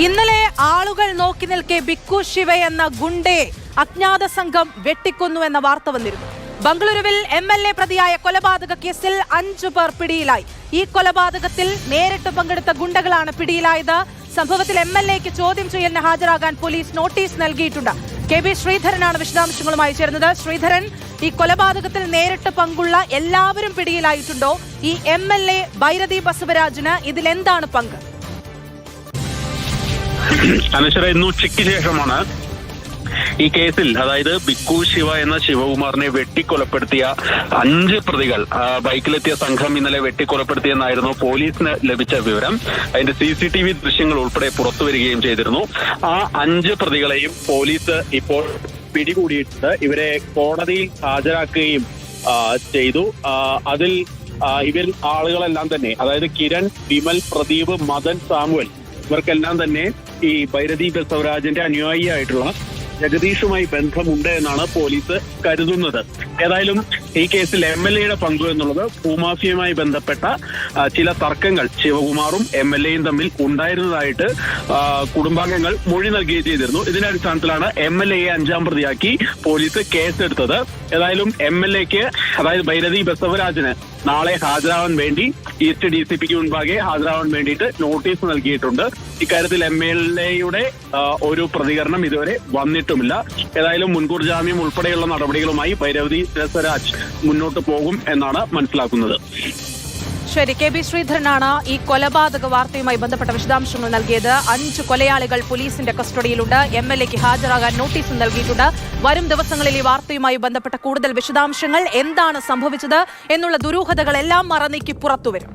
ഇന്നലെ ആളുകൾ നോക്കി നിൽക്കെ ബിക്കു ശിവ എന്ന ഗുണ്ടയെ അജ്ഞാത സംഘം വെട്ടിക്കൊന്നുവെന്ന വാർത്ത വന്നിരുന്നു. ബംഗളൂരുവിൽ MLA പ്രതിയായ കൊലപാതക കേസിൽ 5 പേർ പിടിയിലായി. ഈ കൊലപാതകത്തിൽ നേരിട്ട് പങ്കെടുത്ത ഗുണ്ടകളാണ് പിടിയിലായത്. സംഭവത്തിൽ MLAക്ക് ചോദ്യം ചെയ്യലിന് ഹാജരാകാൻ പോലീസ് നോട്ടീസ് നൽകിയിട്ടുണ്ട്. KB ശ്രീധരനാണ് വിശദാംശങ്ങളുമായി ചേർന്നത്. ശ്രീധരൻ, ഈ കൊലപാതകത്തിൽ നേരിട്ട് പങ്കുള്ള എല്ലാവരും പിടിയിലായിട്ടുണ്ടോ? ഈ MLA ഭൈരതി ബസവരാജിന് ഇതിലെന്താണ് പങ്ക്? അനശ്വര, ഇന്ന് ഉച്ചയ്ക്ക് ശേഷമാണ് ഈ കേസിൽ, അതായത് ബിക്കു ശിവ എന്ന ശിവകുമാറിനെ വെട്ടിക്കൊലപ്പെടുത്തിയ 5 പ്രതികൾ ബൈക്കിലെത്തിയ സംഘം ഇന്നലെ വെട്ടിക്കൊലപ്പെടുത്തിയെന്നായിരുന്നു പോലീസിന് ലഭിച്ച വിവരം. അതിന്റെ CCTV ദൃശ്യങ്ങൾ ഉൾപ്പെടെ പുറത്തു വരികയും ചെയ്തിരുന്നു. ആ 5 പ്രതികളെയും പോലീസ് ഇപ്പോൾ പിടികൂടിയിട്ടുണ്ട്. ഇവരെ കോടതിയിൽ ഹാജരാക്കുകയും ചെയ്തു. അതിൽ ഇവർ ആളുകളെല്ലാം തന്നെ, അതായത് കിരൺ, വിമൽ, പ്രദീപ്, മദൻ, സാമുവൽ, ഇവർക്കെല്ലാം തന്നെ ഈ ഭൈരതി ബസവരാജിന്റെ അനുയായിയായിട്ടുള്ള ജഗദീഷുമായി ബന്ധമുണ്ട് എന്നാണ് പോലീസ് കരുതുന്നത്. ഏതായാലും ഈ കേസിൽ MLAയുടെ പങ്ക് എന്നുള്ളത് ഭൂമാഫിയുമായി ബന്ധപ്പെട്ട ചില തർക്കങ്ങൾ ശിവകുമാറും MLAയും തമ്മിൽ ഉണ്ടായിരുന്നതായിട്ട് കുടുംബാംഗങ്ങൾ മൊഴി നൽകുകയും ചെയ്തിരുന്നു. ഇതിന്റെ അടിസ്ഥാനത്തിലാണ് MLAയെ 5-ാം പ്രതിയാക്കി പോലീസ് കേസെടുത്തത്. ഏതായാലും MLAക്ക്, അതായത് ഭൈരതി ബസവരാജിന് നാളെ ഹാജരാവാൻ വേണ്ടി ഈസ്റ്റ് DCPക്ക് മുൻപാകെ ഹാജരാവാൻ വേണ്ടിയിട്ട് നോട്ടീസ് നൽകിയിട്ടുണ്ട്. ഇക്കാര്യത്തിൽ MLAയുടെ ഒരു പ്രതികരണം ഇതുവരെ വന്നിട്ടുമില്ല. ഏതായാലും മുൻകൂർ ജാമ്യം ഉൾപ്പെടെയുള്ള നടപടികളുമായി ഭൈരതി ബസവരാജ് മുന്നോട്ട് പോകും എന്നാണ് മനസ്സിലാക്കുന്നത്. ശരി, KB ശ്രീധരനാണ് ഈ കൊലപാതക വാർത്തയുമായി ബന്ധപ്പെട്ട വിശദാംശങ്ങൾ നൽകിയത്. 5 കൊലയാളികൾ പോലീസിന്റെ കസ്റ്റഡിയിലുണ്ട്. MLAക്ക് ഹാജരാകാൻ നോട്ടീസ് നൽകിയിട്ടുണ്ട്. വരും ദിവസങ്ങളിൽ ഈ വാർത്തയുമായി ബന്ധപ്പെട്ട കൂടുതൽ വിശദാംശങ്ങൾ, എന്താണ് സംഭവിച്ചത് എന്നുള്ള ദുരൂഹതകളെല്ലാം മറനീക്കി പുറത്തുവരും.